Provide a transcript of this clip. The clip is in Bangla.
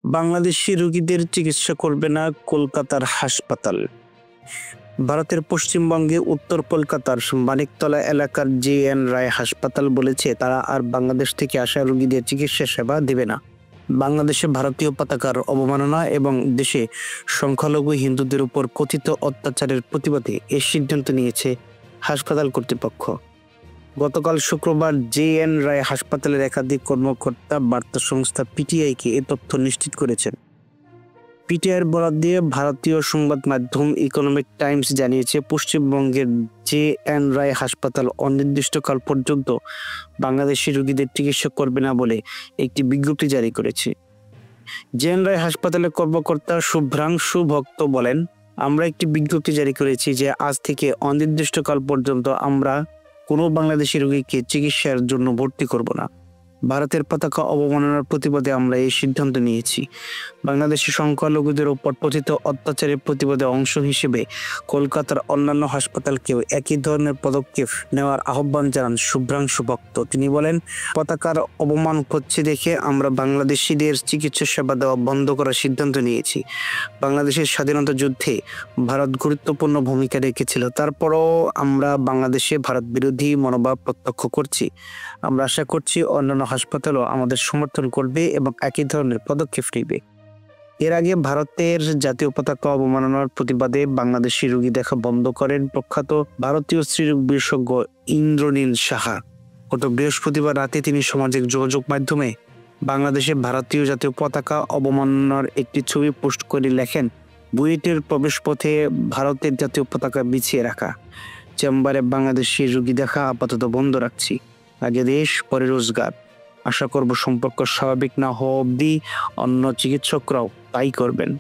বাংলাদেশি রোগীদের চিকিৎসা করবে না কলকাতার হাসপাতাল। ভারতের পশ্চিমবঙ্গে উত্তর কলকাতার মানিকতলা এলাকার জে.এন. রায় হাসপাতাল বলেছে তারা আর বাংলাদেশ থেকে আসা রোগীদের চিকিৎসা সেবা দেবে না। বাংলাদেশে ভারতীয় পতাকার অবমাননা এবং দেশে সংখ্যালঘু হিন্দুদের উপর কথিত অত্যাচারের প্রতিবাদে এই সিদ্ধান্ত নিয়েছে হাসপাতাল কর্তৃপক্ষ। গতকাল শুক্রবার জে.এন. রায় হাসপাতালের একাধিক কর্মকর্তা বার্তা সংস্থা পিটিআইকে এ তথ্য নিশ্চিত করেছেন। পিটিআইয়ের বরাত দিয়ে ভারতীয় সংবাদ মাধ্যম ইকোনমিক টাইমস জানিয়েছে, পশ্চিমবঙ্গের জে.এন. রায় হাসপাতাল অনির্দিষ্টকাল পর্যন্ত বাংলাদেশি রোগীদের চিকিৎসা করবে না বলে একটি বিজ্ঞপ্তি জারি করেছে। জে.এন. রায় হাসপাতালের কর্মকর্তা শুভ্রাংশু ভক্ত বলেন, আমরা একটি বিজ্ঞপ্তি জারি করেছি যে আজ থেকে অনির্দিষ্টকাল পর্যন্ত আমরা কোনো বাংলাদেশি রোগীকে চিকিৎসার জন্য ভর্তি করব না। ভারতের পতাকা অবমাননার প্রতিবাদে আমরা এই সিদ্ধান্ত নিয়েছি। বাংলাদেশি সংখ্যালঘুদের উপর কথিত অত্যাচারের প্রতিবাদে অংশ হিসেবে কলকাতার অন্যান্য হাসপাতালকেও একই ধরনের পদক্ষেপ নেওয়ার আহ্বান জানান শুভ্রাংশু ভক্ত। তিনি বলেন, পতাকার অবমান হচ্ছে দেখে আমরা বাংলাদেশিদের চিকিৎসা সেবা দেওয়া বন্ধ করার সিদ্ধান্ত নিয়েছি। বাংলাদেশের স্বাধীনতা যুদ্ধে ভারত গুরুত্বপূর্ণ ভূমিকা রেখেছিল, তারপরও আমরা বাংলাদেশে ভারত বিরোধী মনোভাব প্রত্যক্ষ করছি। আমরা আশা করছি অন্যান্য হাসপাতালও আমাদের সমর্থন করবে এবং একই ধরনের পদক্ষেপ নেবে। এর আগে ভারতের জাতীয় পতাকা অবমাননার প্রতিবাদে বাংলাদেশি রোগী দেখা বন্ধ করেন প্রখ্যাত ভারতীয় স্ত্রীরোগ বিশেষজ্ঞ ইন্দ্রনীল সাহা। গত বৃহস্পতিবার রাতে তিনি সামাজিক যোগাযোগ মাধ্যমে বাংলাদেশে ভারতীয় জাতীয় পতাকা অবমাননার একটি ছবি পোস্ট করে লেখেন, বুয়েটের প্রবেশপথে ভারতের জাতীয় পতাকা বিছিয়ে রাখা। চেম্বারে বাংলাদেশি রোগী দেখা আপাতত বন্ধ রাখছি। আগে দেশ পরে রোজগার। আশা করব সম্পর্ক স্বাভাবিক না হওয়া অবধি অন্য চিকিৎসকরাও তাই করবেন।